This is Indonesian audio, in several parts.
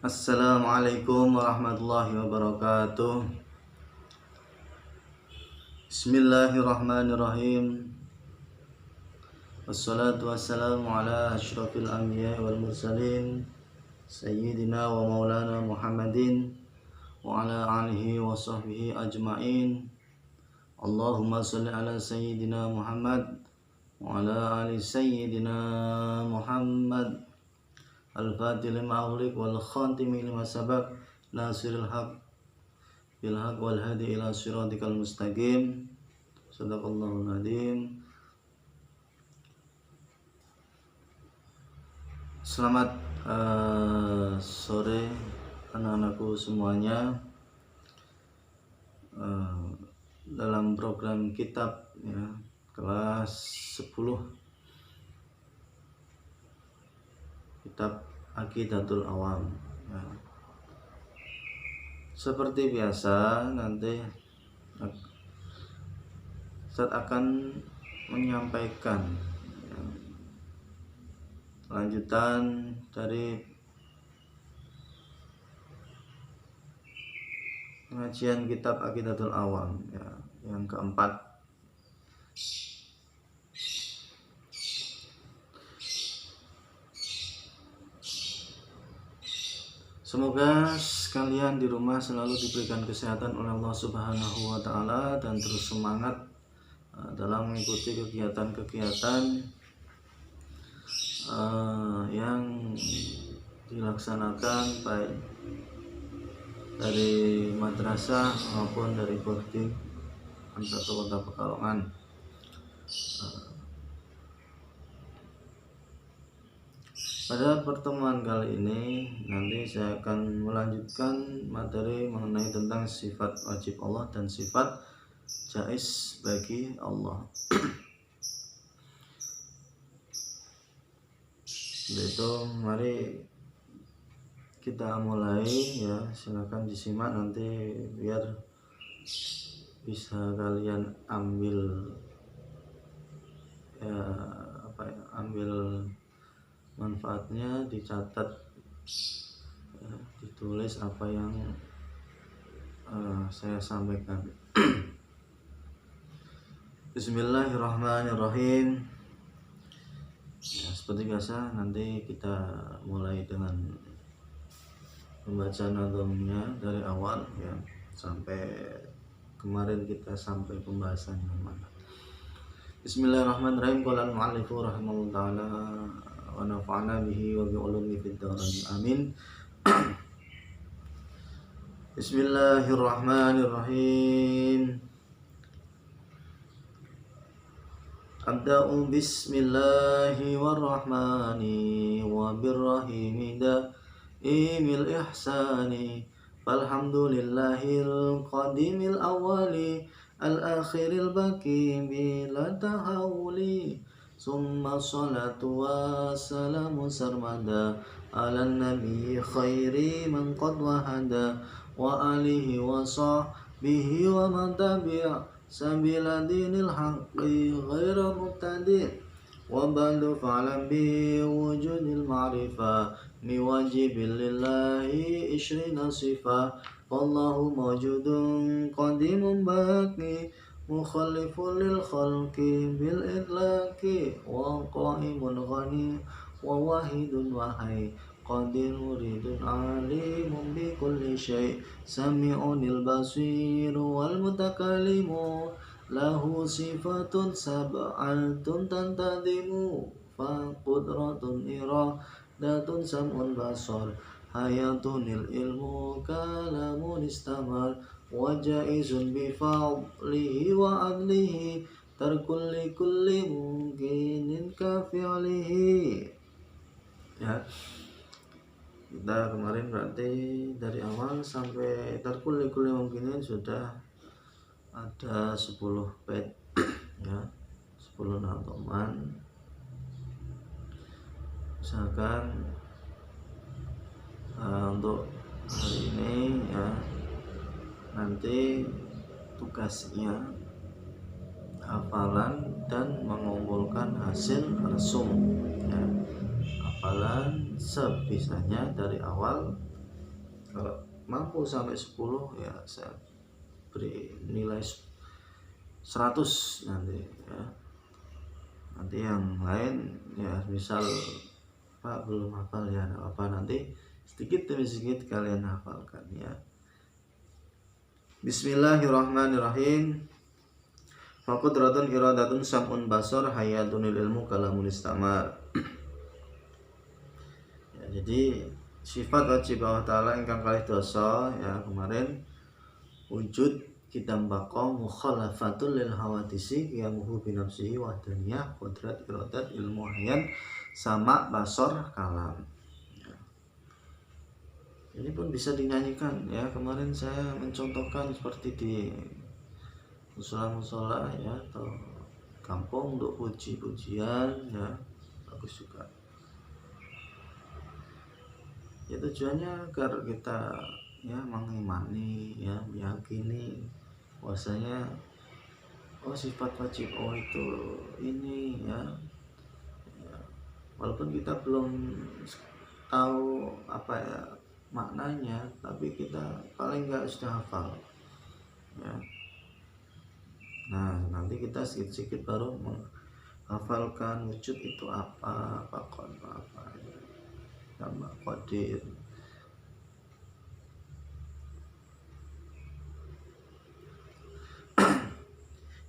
Assalamualaikum warahmatullahi wabarakatuh. Bismillahirrahmanirrahim. Wassalatu wassalamu ala asyrafil anbiya wal mursalin Sayyidina wa maulana Muhammadin wa ala alihi wa sahbihi ajma'in. Allahumma salli ala Sayyidina Muhammad wa ala ali Sayyidina Muhammad. Al-Fatih lima ughliq wal khatimi lima sabaq nasiril haq bil haq wal hadi ila siratikal mustaqim. Shadaqallahul azim. Selamat sore anak-anakku semuanya. Dalam program kitab ya, kelas 10 kitab Aqidatul Awam ya. Seperti biasa nanti Ustaz akan menyampaikan ya, lanjutan dari pengajian kitab Aqidatul Awam ya, yang keempat. Semoga sekalian di rumah selalu diberikan kesehatan oleh Allah Subhanahu wa taala dan terus semangat dalam mengikuti kegiatan-kegiatan yang dilaksanakan baik dari madrasah maupun dari boarding Satu Kota Pekalongan. Pada pertemuan kali ini nanti saya akan melanjutkan materi mengenai tentang sifat wajib Allah dan sifat jaiz bagi Allah. Itu mari kita mulai ya, silakan disimak nanti biar bisa kalian ambil ya, ambil manfaatnya, dicatat ya, ditulis apa yang saya sampaikan. Bismillahirrahmanirrahim ya, seperti biasa nanti kita mulai dengan membaca nazamnya dari awal ya, sampai kemarin kita sampai pembahasan yang mana. Bismillahirrahmanirrahim. Qala al-mu'allifu rahimahullah ta'ala wa nafa'ana bihi wa bi ulumihi fid dharain amin. Bismillahirrahmanirrahim. Abda'u bismillahi warrahmani wa birrahimi da'imil ihsani falhamdulillahil qadimil awwali al-akhiril baqi bila tahawuli. Summa salatu wassalamu sarmada ala nabi khairi man qad wahada wa alihi wa sahbihi wa man tabi'a sabila dinil haqqi ghaira mubtadi' wa ba'du fa'lam bi wujudil ma'rifah mi wajibil lillahi ishrina sifah wallahu mawjudun qadimun baqi mukhallifun lil khalqi bil idlaqi wa qa'imun ghani wa wahidun wahai qadir muridun alimun bi kulli syai' sami'unil basir wal mutakallimu lahu sifatun sab'atun tantadimu fa qudratun iradatun sam'un basar hayatunil ilmu kalamun istamar wa jaizun bi fa'lihi wa adlihi tarkulli kulli mungkinin ka fi'lihi ya. Kita kemarin berarti dari awal sampai tarkulli kulli mungkinin sudah ada 10 bait ya, 10 nazoman. Misalkan untuk hari ini ya, nanti tugasnya hafalan dan mengumpulkan hasil resum ya. Hafalan sebisanya dari awal Kalau mampu sampai 10 ya saya beri nilai 100 nanti ya. Nanti yang lain ya misal Pak belum hafal ya apa nanti sedikit demi sedikit kalian hafalkan ya. Bismillahirrahmanirrahim. Faqudratun iradatun sam'un basar hayatunil ilmu kalamun istamar. Ya, jadi sifat wajib Allah Ta'ala ingkang kalih dosa ya kemarin wujud kita bako mukhalafatul lil hawadisi qiyamuhu binafsihi wahdaniyah qudrat iradat ilmu hayan sama basar kalam. Ini pun bisa dinyanyikan ya. Kemarin saya mencontohkan seperti di musola-musola ya atau kampung untuk puji-pujian ya, bagus juga. Ya tujuannya agar kita ya mengimani ya, meyakini bahwasanya sifat wajib Allah itu ini ya. Walaupun kita belum tahu apa ya maknanya, tapi kita paling enggak sudah hafal ya. Nah nanti kita sedikit-sedikit baru menghafalkan wujud itu apa ya. Sama qadir.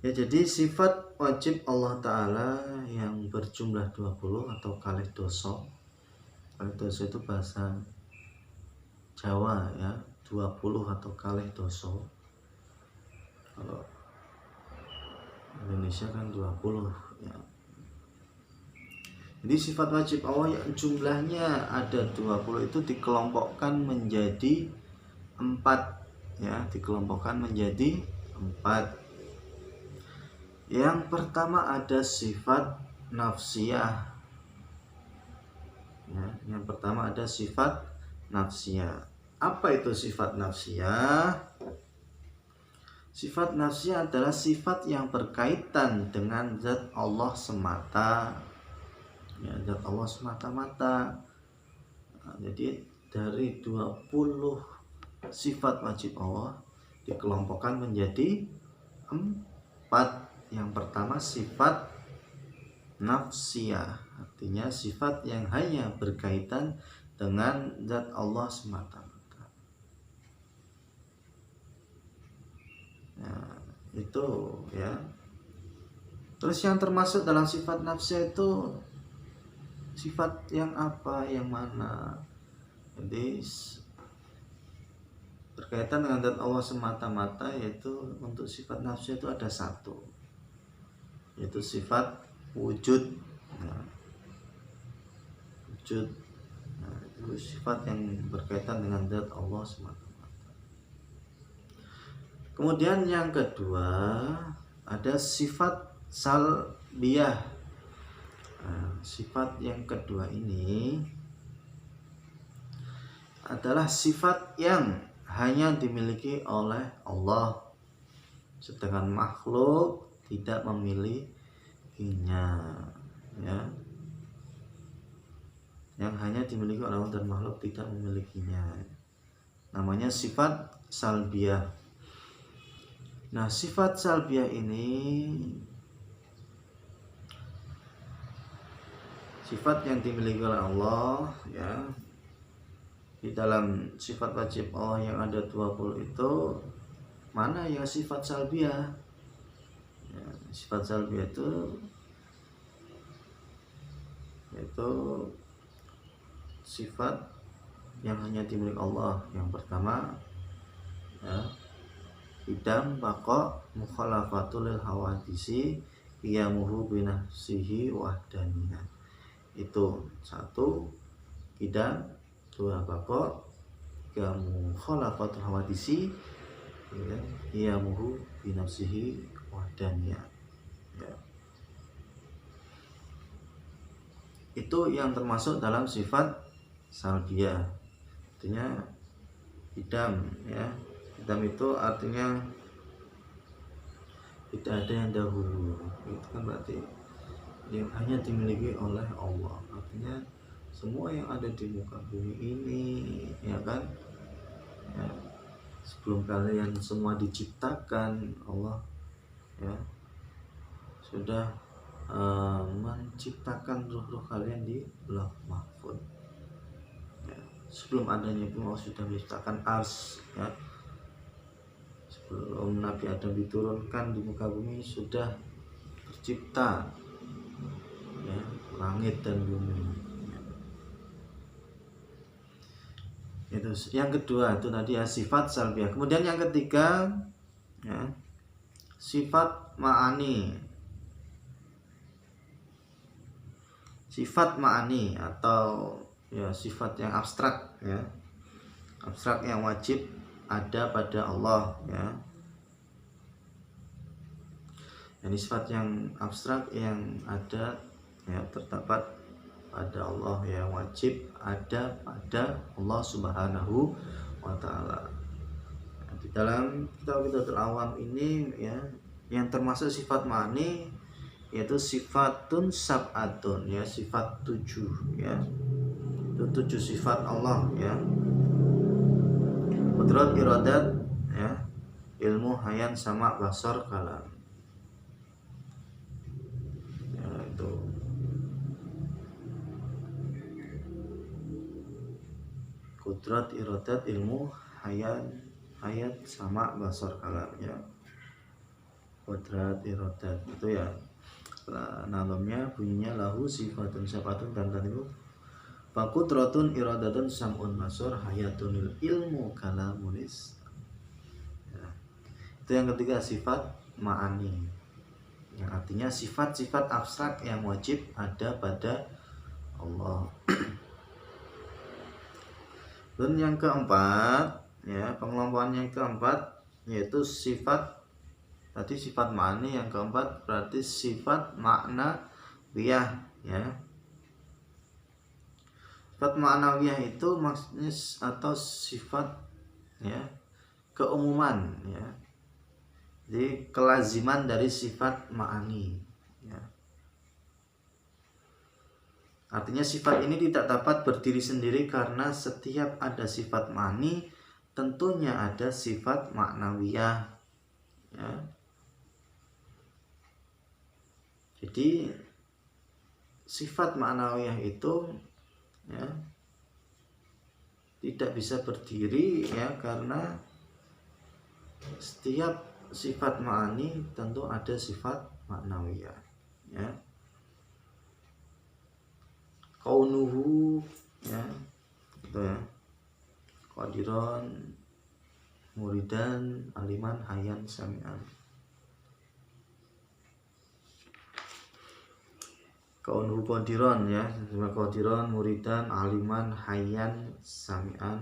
Ya jadi sifat wajib Allah Ta'ala yang berjumlah 20 atau kalih dosa. Kalih dosa itu bahasa Jawa ya, 20 atau kalih dosa. Kalau Indonesia kan 20 ya. Jadi sifat wajib Allah yang jumlahnya ada 20 itu dikelompokkan menjadi 4 ya, dikelompokkan menjadi 4. Yang pertama ada sifat nafsiyah ya, yang pertama ada sifat nafsiyah. Apa itu sifat nafsiyah? Sifat nafsiyah adalah sifat yang berkaitan dengan zat Allah semata ya, zat Allah semata-mata. Nah, jadi dari 20 sifat wajib Allah dikelompokkan menjadi 4. Yang pertama sifat nafsiyah, artinya sifat yang hanya berkaitan dengan zat Allah semata-mata. Nah, itu ya. Terus yang termasuk dalam sifat nafsiyah itu sifat yang apa, yang mana? Jadi berkaitan dengan zat Allah semata-mata, yaitu untuk sifat nafsiyah itu ada satu, yaitu sifat wujud. Nah, wujud itu sifat yang berkaitan dengan zat Allah semata-mata. Kemudian yang kedua ada sifat salbiyah. Nah, sifat yang kedua ini adalah sifat yang hanya dimiliki oleh Allah, sedangkan makhluk tidak memilikinya ya. Yang hanya dimiliki oleh Allah dan makhluk tidak memilikinya, namanya sifat salbiyah. Nah sifat salbiyah ini sifat yang dimiliki oleh Allah ya. Di dalam sifat wajib Allah yang ada 20 itu mana yang sifat salbiyah? Ya, sifat salbiyah itu yaitu sifat yang hanya dimiliki Allah. Yang pertama ya, idam baqa mukhalafatul lil hawadisi qiyamuhu binafsihi wahdaniyah. Itu satu idam, dua baqa, tiga mukhalafatul hawadisi qiyamuhu binafsihi wahdaniyah ya. Itu yang termasuk dalam sifat salbiyah, artinya idam ya. Idam itu artinya tidak ada yang dahulu, itu kan berarti yang hanya dimiliki oleh Allah, artinya semua yang ada di muka bumi ini ya kan ya, sebelum kalian semua diciptakan, Allah ya sudah menciptakan ruh-ruh kalian di Lauh Mahfuz. Ya, sebelum adanya pun Allah sudah menciptakan ars, ya. Sebelum Nabi Adam diturunkan di muka bumi sudah tercipta, ya, langit dan bumi. Itu yang kedua, itu tadi ya, sifat salbiah. Kemudian yang ketiga ya, sifat ma'ani. Sifat ma'ani atau ya sifat yang abstrak, ya. Abstrak yang wajib ada pada Allah, ya. Ini sifat yang abstrak yang ada ya terdapat pada Allah, yang wajib ada pada Allah Subhanahu wa taala. Di dalam kitab-kitab Awam ini ya, yang termasuk sifat ma'ani yaitu sifatun sab'atun, ya, sifat 7, ya. Itu 7 sifat Allah, ya. Qudrat, iradat, ya, ilmu, hayan, sama, basar, kalam. Ya, itu. Qudrat, iradat, ilmu, hayan, hayat, sama, basar, kalam, ya. Qudrat, iradat itu ya. Nalamnya bunyinya lahu sifatun sab'atun, dan itu fakudratun iradatun sam'un basar hayatunil ilmu kalamunis, ya. Itu yang ketiga, sifat ma'ani, yang artinya sifat-sifat abstrak yang wajib ada pada Allah. Dan yang keempat, ya, pengelompokan yang keempat yaitu sifat tadi sifat ma'ani, yang keempat berarti sifat ma'nawiyah, ya. Sifat ma'nawiyah itu maksudnya atau sifat, ya, keumuman, ya. Jadi kelaziman dari sifat ma'ani, ya. Artinya sifat ini tidak dapat berdiri sendiri karena setiap ada sifat ma'ani tentunya ada sifat ma'nawiyah, ya. Jadi sifat ma'nawiyah itu, ya, tidak bisa berdiri, ya, karena setiap sifat ma'ani tentu ada sifat ma'nawiyah, ya. Kaunuhu, ya, itu ya, qadiran, muridan, aliman, hayan, sami'an. Kaunuhu qadiran, ya, qadiran, muridan, aliman, hayyan, sami'an,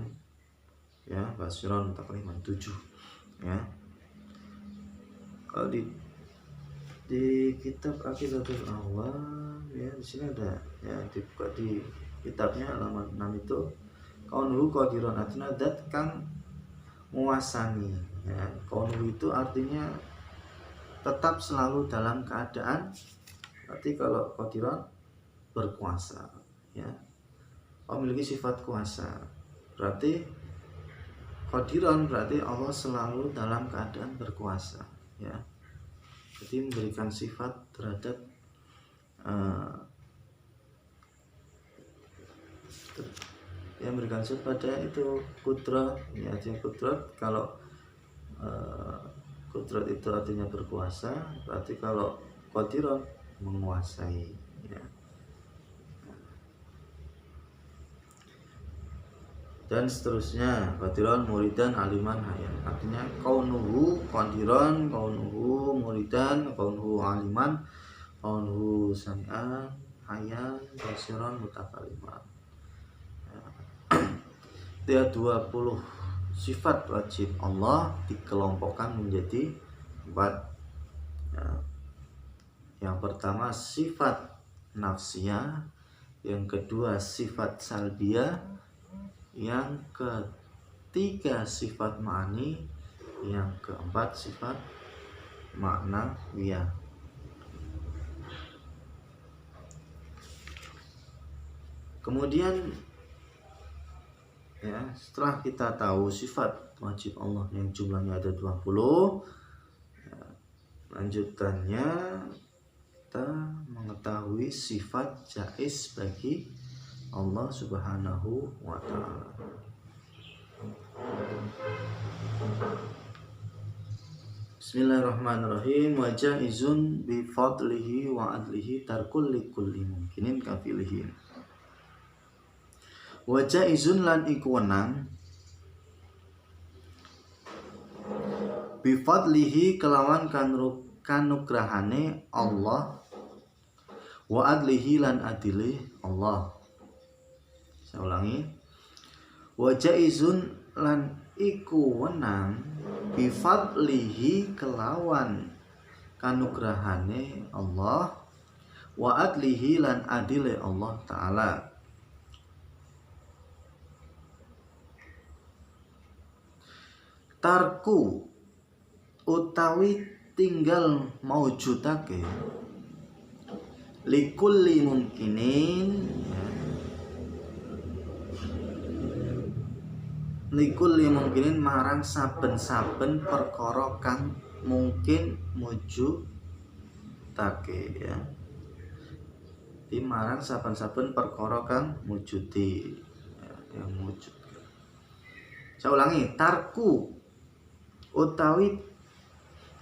ya, basiran, takliman, 7, ya. Kalau di kitab Aqidatul Awam, ya, di sini ada, ya, dibuka di kitabnya halaman 6 itu kaunuhu qadiran, artinya dat kang muasani, ya. Kaunuhu itu artinya tetap selalu dalam keadaan. Berarti kalau qadiran berkuasa, ya, memiliki sifat kuasa. Berarti qadiran berarti Allah selalu dalam keadaan berkuasa, ya. Jadi memberikan sifat terhadap ya, memberikan sifat pada itu kudrat, ya, artinya kudrat. Kalau kudrat itu artinya berkuasa, berarti kalau qadiran menguasai, ya. Dan seterusnya, qadiran, muridan, aliman, hayan, artinya kaunuhu qadiran, kaunuhu muridan, kaunuhu aliman, kaunuhu sami'an, hayan, basiran, mutakalliman, ya. Dia 20 sifat wajib Allah dikelompokkan menjadi 4, ya. Yang pertama sifat nafsiyah, yang kedua sifat salbiyah, yang ketiga sifat ma'ani, yang keempat sifat ma'nawiyah. Kemudian ya, setelah kita tahu sifat wajib Allah yang jumlahnya ada 20, ya, lanjutannya kita mengetahui sifat jaiz bagi Allah Subhanahu wa ta'ala. Bismillahirrahmanirrahim. Wa jaizun bi fadlihi wa adlihi tarkul likulli mungkinin kafilihi. Wa jaizun lan iku wenang bi fadlihi kelawan kanugrahane Allah wa adlihi lan adilih Allah. Saya ulangi. Wa jaizun lan iku wenang bi fadlihi kelawan kanugrahane Allah wa adlihi lan adile Allah taala. Tarku utawi tinggal maujudake likulli mungkinin, likulli mungkinin marang saben-saben perkara kang mungkin mujudake, ya. Di marang saben-saben perkara kang mujudi, ya, yang mujud. Saya ulangi, tarku utawi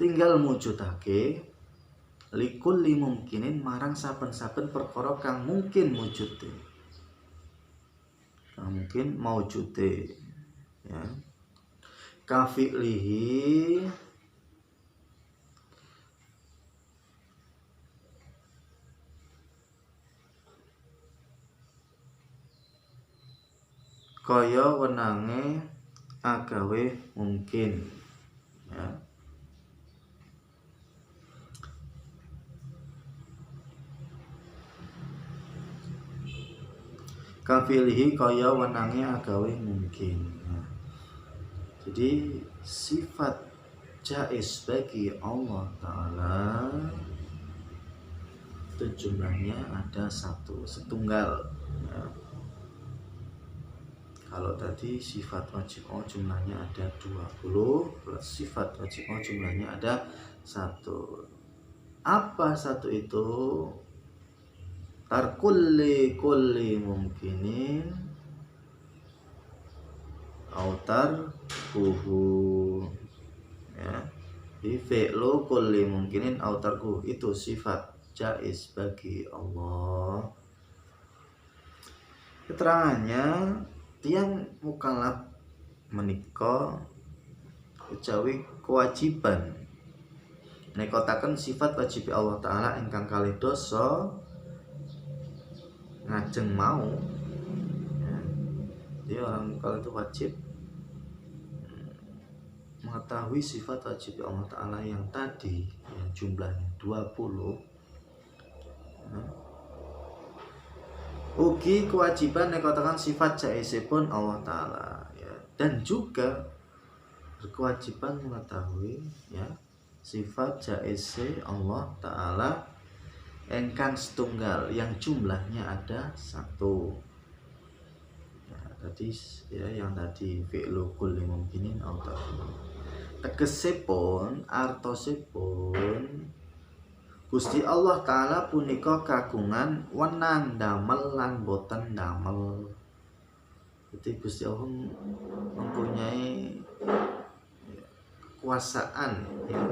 tinggal mujudake likulli mungkinin marang saben-saben perkara kang mungkin mujude, kang mungkin maujude, ya. Kafi'lihi kaya wenange agawe mungkin, ya. Kafilihi kaya wenange agawe mungkin, ya. Jadi sifat jaiz bagi Allah Ta'ala itu jumlahnya ada setunggal, ya. Kalau tadi sifat wajib Allah jumlahnya ada 20, plus sifat wajib Allah jumlahnya ada 1. Apa 1 itu? Tarkulli kulli mungkinin autar kuhu, ya. Di fi'lu kulli mungkinin autar kuhu itu sifat jaiz bagi Allah. Keterangannya tiang mukallaf menika ucawi kewajiban nekotaken sifat wajib Allah Ta'ala ingkang kalih dosa ngajeng mau, ya. Jadi orang kalau itu wajib mengetahui sifat wajib Allah Ta'ala yang tadi, yang jumlahnya 20, ya. Ugi kewajiban nekatakan sifat jaizipun Allah Ta'ala, ya. Dan juga berkewajiban mengetahui, ya, sifat jaiz Allah Ta'ala engkang setunggal yang jumlahnya ada 1, ya. Tadi, ya, yang tadi fi'lu kulli mungkinin autar tegesipun artosipun Gusti Allah Ta'ala punika kagungan wenang damel lan boten damel. Jadi Gusti Allah mempunyai kekuasaan, ya,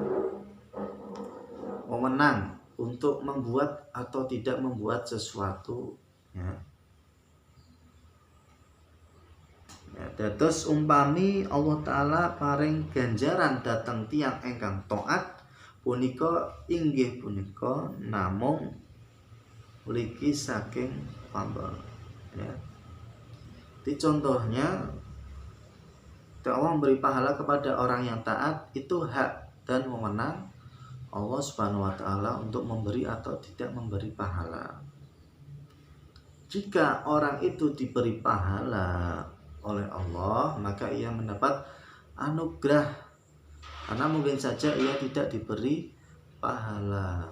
wewenang untuk membuat atau tidak membuat sesuatu, ya. Ya, dados umpami Allah Ta'ala paring ganjaran dateng tiang engkang taat punika inggih punika namung mligi saking pambal, ya. Di contohnya Allah memberi pahala kepada orang yang taat itu hak dan wewenang Allah Subhanahu wa Ta'ala untuk memberi atau tidak memberi pahala. Jika orang itu diberi pahala oleh Allah, maka ia mendapat anugerah, karena mungkin saja ia tidak diberi pahala,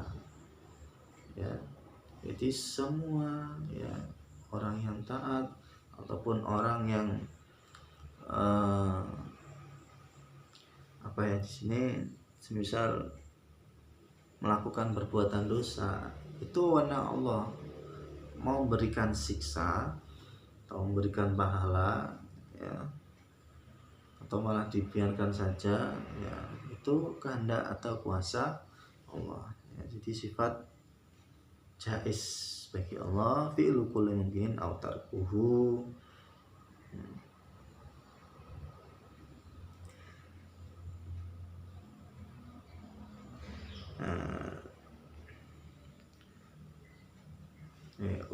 ya. Jadi semua, ya, orang yang taat ataupun orang yang di sini semisal melakukan perbuatan dosa, itu wewenang Allah mau memberikan siksa atau memberikan pahala, ya, atau malah dibiarkan saja, ya, itu kehendak atau kuasa Allah, ya. Jadi sifat jaiz bagi Allah fi'lu kulli mungkin au tarkuhu.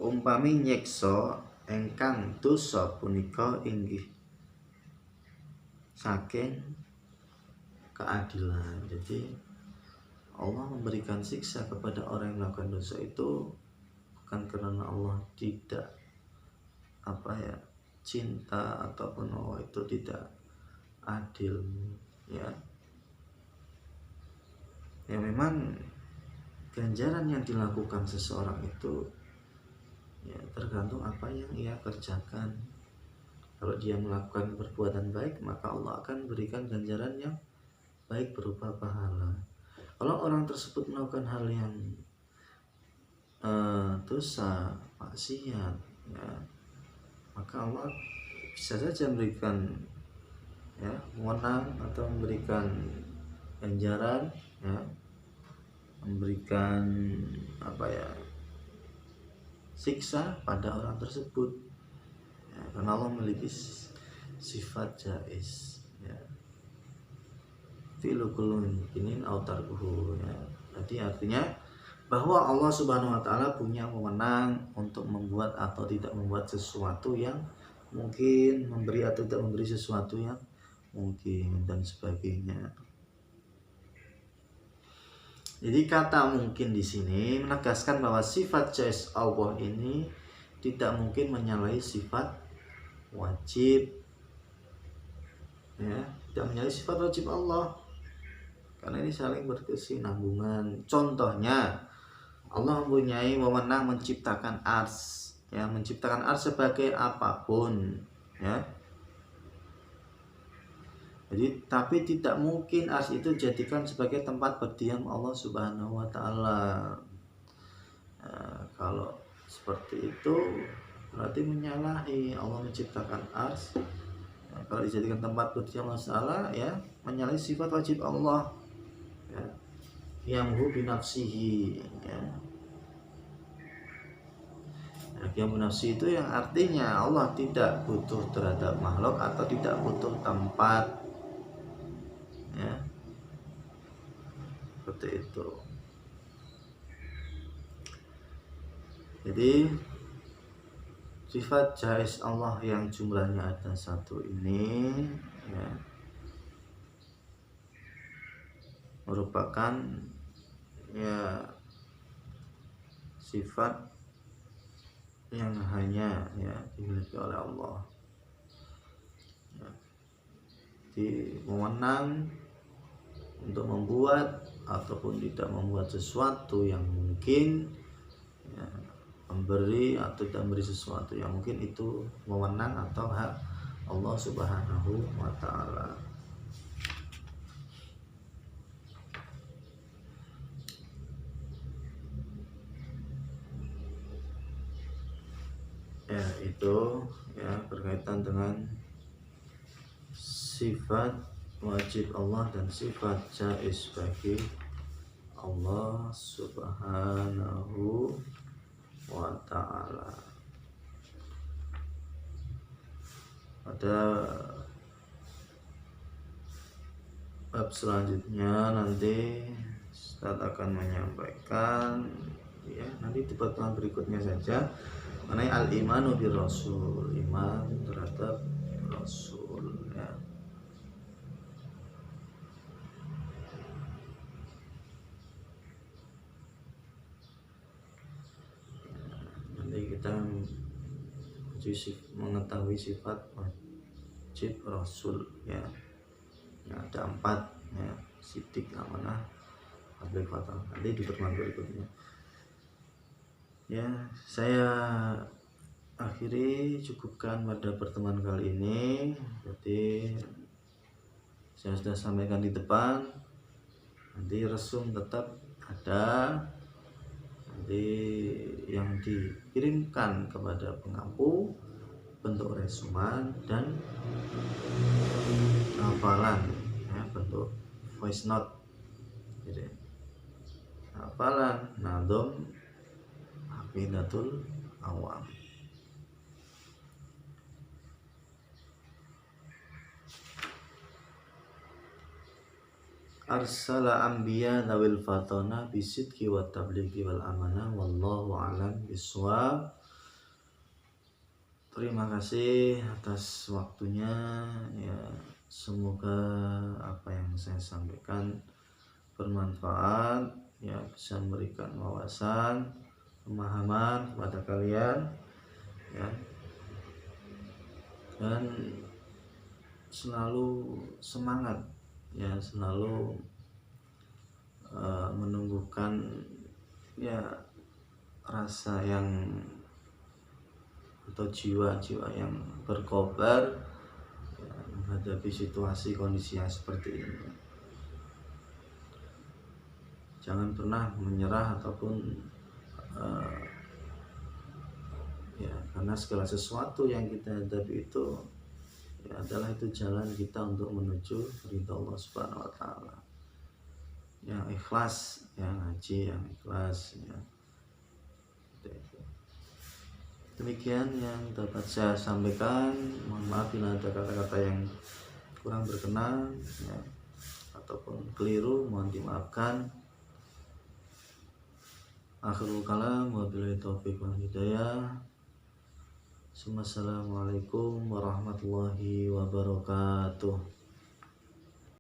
Umpami nyekso engkang dosa punika inggih saking keadilan. Jadi Allah memberikan siksa kepada orang yang melakukan dosa itu bukan karena Allah tidak cinta ataupun Allah itu tidak adil, ya. Ya memang ganjaran yang dilakukan seseorang itu, ya, tergantung apa yang ia kerjakan. Kalau dia melakukan perbuatan baik, maka Allah akan berikan ganjaran yang baik berupa pahala. Kalau orang tersebut melakukan hal yang dosa, maksiat, ya, maka Allah bisa saja memberikan, ya, wewenang atau memberikan ganjaran, ya, memberikan siksa pada orang tersebut, ya, karena Allah memiliki sifat jaiz, ya, fi'lu kulli mungkinin au tarkuhu, ya. Jadi artinya bahwa Allah Subhanahu wa taala punya wewenang untuk membuat atau tidak membuat sesuatu yang mungkin, memberi atau tidak memberi sesuatu yang mungkin, dan sebagainya. Jadi kata mungkin di sini menegaskan bahwa sifat jaiz Allah ini tidak mungkin menyalahi sifat wajib, ya, tidak menyalahi sifat wajib Allah, karena ini saling berkesinambungan. Contohnya, Allah mempunyai wewenang menciptakan ars, ya, menciptakan ars sebagai apapun, ya. Jadi tapi tidak mungkin ars itu dijadikan sebagai tempat berdiam Allah Subhanahu wa taala. Kalau seperti itu berarti menyalahi Allah menciptakan ars. Kalau dijadikan tempat berdiam Allah Ta'ala, ya, menyalahi sifat wajib Allah, ya, yang hu binafsihi, ya. Yang binafsi itu yang artinya Allah tidak butuh terhadap makhluk atau tidak butuh tempat, ya, seperti itu. Jadi sifat jaiz Allah yang jumlahnya ada satu ini, ya, merupakan, ya, sifat yang hanya, ya, dimiliki oleh Allah, ya. Jadi wewenang untuk membuat ataupun tidak membuat sesuatu yang mungkin, ya, memberi atau tidak memberi sesuatu yang mungkin, itu wewenang atau hak Allah Subhanahu wa taala. Ya, itu, ya, berkaitan dengan sifat wajib Allah dan sifat jaiz bagi Allah Subhanahu wa ta'ala. Pada bab selanjutnya nanti Ustaz akan menyampaikan, ya, nanti di pertemuan berikutnya saja, mengenai al-imanu bir rasul, iman terhadap rasul, ya. Nanti kita mengetahui sifat wajib rasul, ya. Ya, ada 4, ya, sidik, amanah, adil, fatal. Nanti di pertemuan berikutnya, ya, saya akhiri, cukupkan pada pertemuan kali ini. Jadi saya sudah sampaikan di depan, nanti resum tetap ada, nanti yang dikirimkan kepada pengampu bentuk resuman dan hafalan, ya, bentuk voice note. Jadi hafalan nadom aqidatul awam. Arsala anbiya dawil fatona bisidki wa tablighi wal amanah wallahu alam biswab. Terima kasih atas waktunya, ya semoga apa yang saya sampaikan bermanfaat, ya bisa memberikan wawasan, pemahaman kepada kalian, ya, dan selalu semangat, ya selalu menumbuhkan ya rasa yang atau jiwa-jiwa yang berkobar, ya, menghadapi situasi kondisi yang seperti ini. Jangan pernah menyerah ataupun ya, karena segala sesuatu yang kita hadapi itu ya adalah itu jalan kita untuk menuju ridha Allah Subhanahu wa taala. Yang ikhlas, yang ngaji yang ikhlas, ya. Demikian yang dapat saya sampaikan. Mohon maaf bila ada kata-kata yang kurang berkenan, ya, ataupun keliru, mohon dimaafkan. Akhirul kalam, wabillahi taufiq wal hidayah. Assalamualaikum warahmatullahi wabarakatuh.